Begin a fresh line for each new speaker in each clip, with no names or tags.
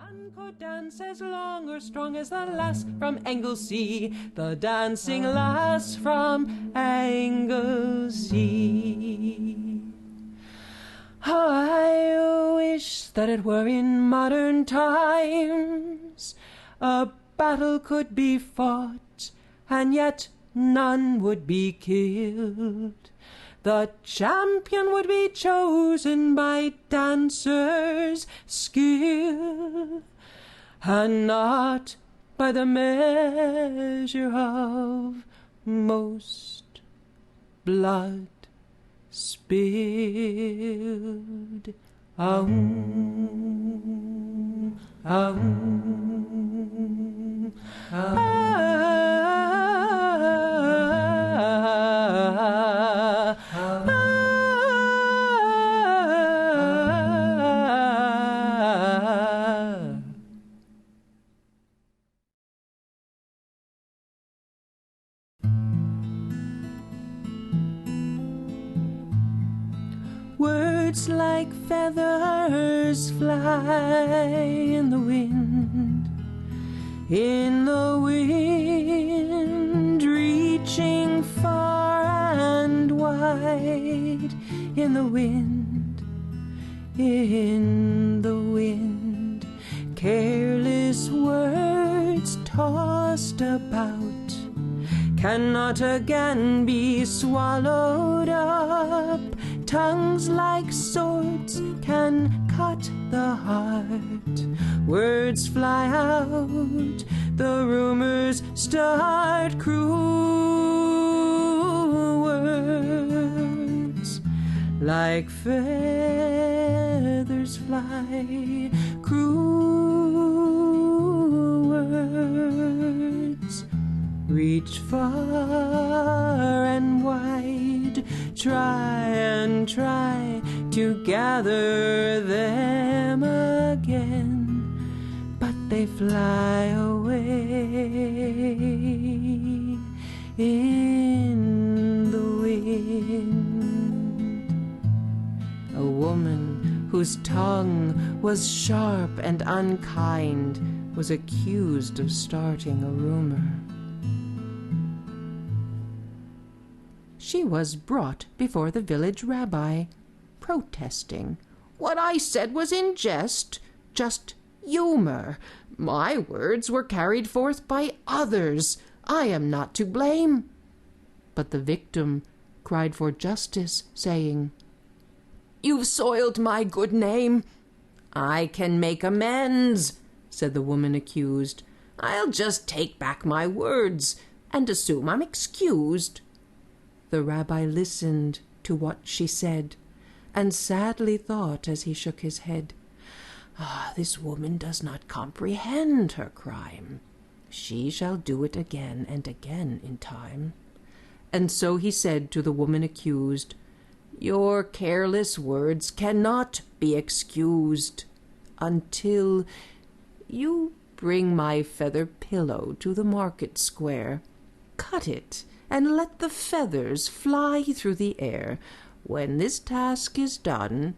One could dance as long or strong as the lass from Anglesey, the dancing lass from Anglesey. I wish that it were in modern times, a battle could be fought, and yet none would be killed. The champion would be chosen by dancers' skill, and not by the measure of most blood spilled. Aum, aum, Words like feathers fly in the wind, reaching far and wide, in the wind, careless words tossed about, cannot again be swallowed up. Tongues like swords can cut the heart. Words fly out, the rumors start. Cruel words like feathers fly. Cruel words reach far and wide. Try to gather them again, but they fly away in the wind. A woman whose tongue was sharp and unkind was accused of starting a rumor. She was brought before the village rabbi, protesting. "What I said was in jest, just humor. My words were carried forth by others. I am not to blame." But the victim cried for justice, saying, "You've soiled my good name." "I can make amends," said the woman accused. "I'll just take back my words and assume I'm excused." The rabbi listened to what she said, and sadly thought as he shook his head, "This woman does not comprehend her crime. She shall do it again and again in time." And so he said to the woman accused, "Your careless words cannot be excused until you bring my feather pillow to the market square. Cut it and let the feathers fly through the air. When this task is done,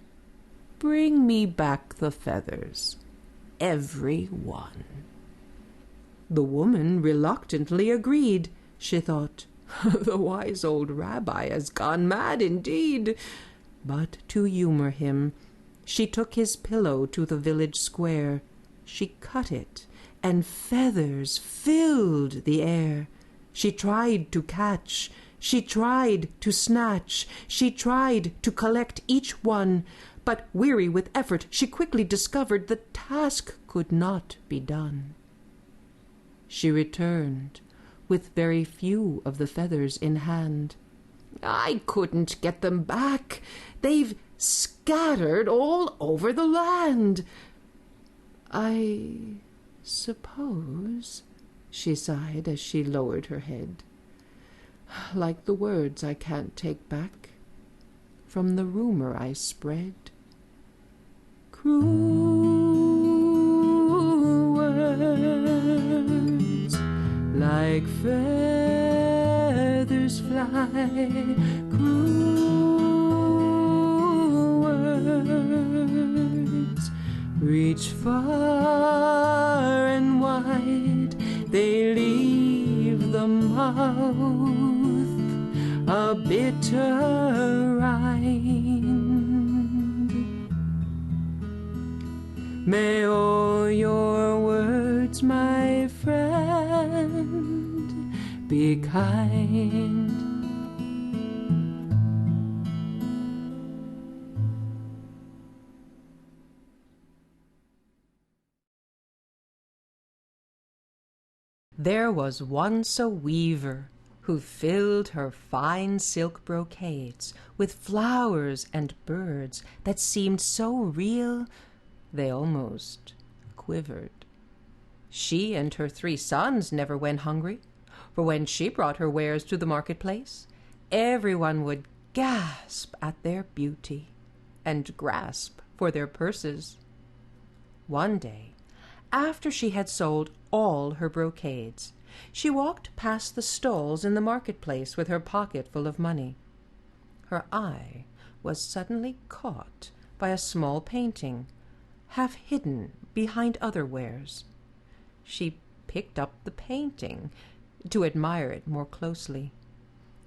bring me back the feathers, every one." The woman reluctantly agreed. She thought, "The wise old rabbi has gone mad indeed." But to humor him, she took his pillow to the village square. She cut it, and feathers filled the air. She tried to catch, she tried to snatch, she tried to collect each one, but weary with effort, she quickly discovered the task could not be done. She returned with very few of the feathers in hand. "I couldn't get them back. They've scattered all over the land." "I suppose," she sighed as she lowered her head, "like the words I can't take back from the rumor I spread. Cruel words like feathers fly. Cruel words reach far far and wide, they leave the mouth a bitter rind. May all your words, my friend, be kind. There was once a weaver who filled her fine silk brocades with flowers and birds that seemed so real they almost quivered. She and her 3 sons never went hungry, for when she brought her wares to the marketplace, everyone would gasp at their beauty and grasp for their purses. One day, after she had sold all her brocades, she walked past the stalls in the marketplace with her pocket full of money. Her eye was suddenly caught by a small painting, half hidden behind other wares. She picked up the painting to admire it more closely.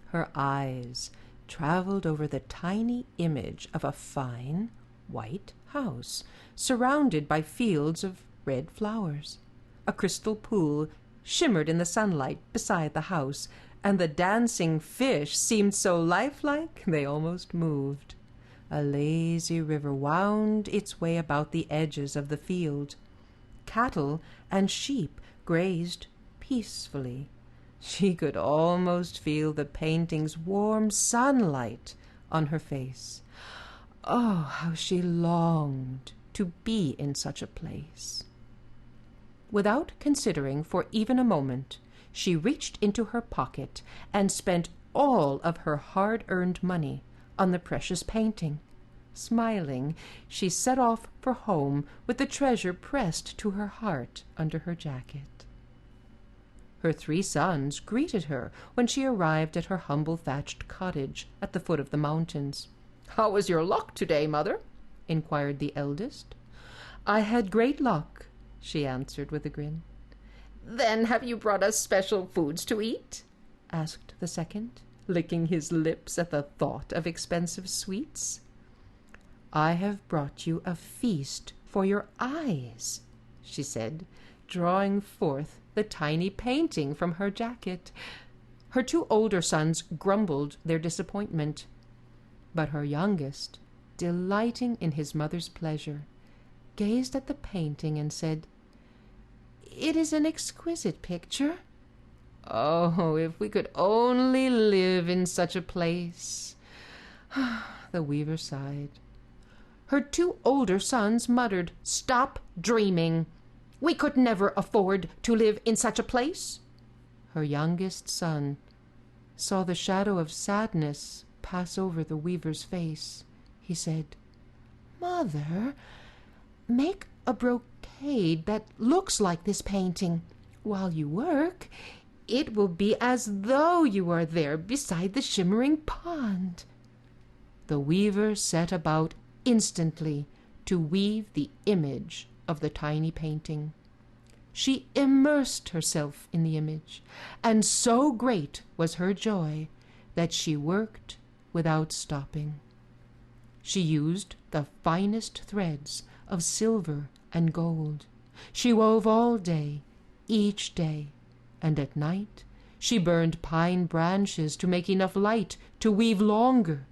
Her eyes traveled over the tiny image of a fine white house surrounded by fields of red flowers. A crystal pool shimmered in the sunlight beside the house, and the dancing fish seemed so lifelike they almost moved. A lazy river wound its way about the edges of the field. Cattle and sheep grazed peacefully. She could almost feel the painting's warm sunlight on her face. Oh, how she longed to be in such a place. Without considering for even a moment, she reached into her pocket and spent all of her hard-earned money on the precious painting. Smiling, she set off for home with the treasure pressed to her heart under her jacket. Her 3 sons greeted her when she arrived at her humble thatched cottage at the foot of the mountains. "How was your luck today, mother?" inquired the eldest. "I had great luck," she answered with a grin. "Then have you brought us special foods to eat?" asked the second, licking his lips at the thought of expensive sweets. "I have brought you a feast for your eyes," she said, drawing forth the tiny painting from her jacket. Her 2 older sons grumbled their disappointment, but her youngest, delighting in his mother's pleasure, gazed at the painting and said, "It is an exquisite picture. Oh, if we could only live in such a place." The weaver sighed. Her 2 older sons muttered, "Stop dreaming. We could never afford to live in such a place." Her youngest son saw the shadow of sadness pass over the weaver's face. He said, "Mother, make a brocade that looks like this painting. While you work, it will be as though you are there beside the shimmering pond." The weaver set about instantly to weave the image of the tiny painting. She immersed herself in the image, and so great was her joy that she worked without stopping. She used the finest threads of silver and gold. She wove all day, each day, and at night she burned pine branches to make enough light to weave longer.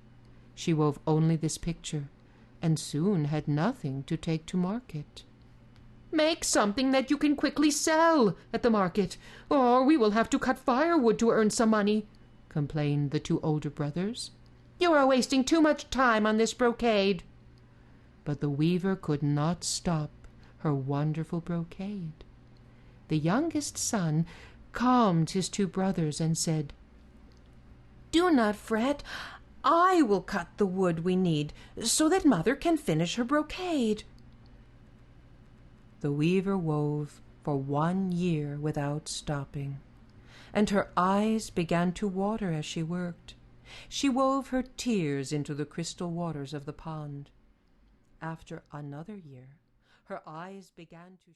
She wove only this picture, and soon had nothing to take to market. "Make something that you can quickly sell at the market, or we will have to cut firewood to earn some money," complained the 2 older brothers. "You are wasting too much time on this brocade." But the weaver could not stop her wonderful brocade. The youngest son calmed his 2 brothers and said, "Do not fret. I will cut the wood we need so that Mother can finish her brocade." The weaver wove for 1 year without stopping, and her eyes began to water as she worked. She wove her tears into the crystal waters of the pond. After another year, her eyes began to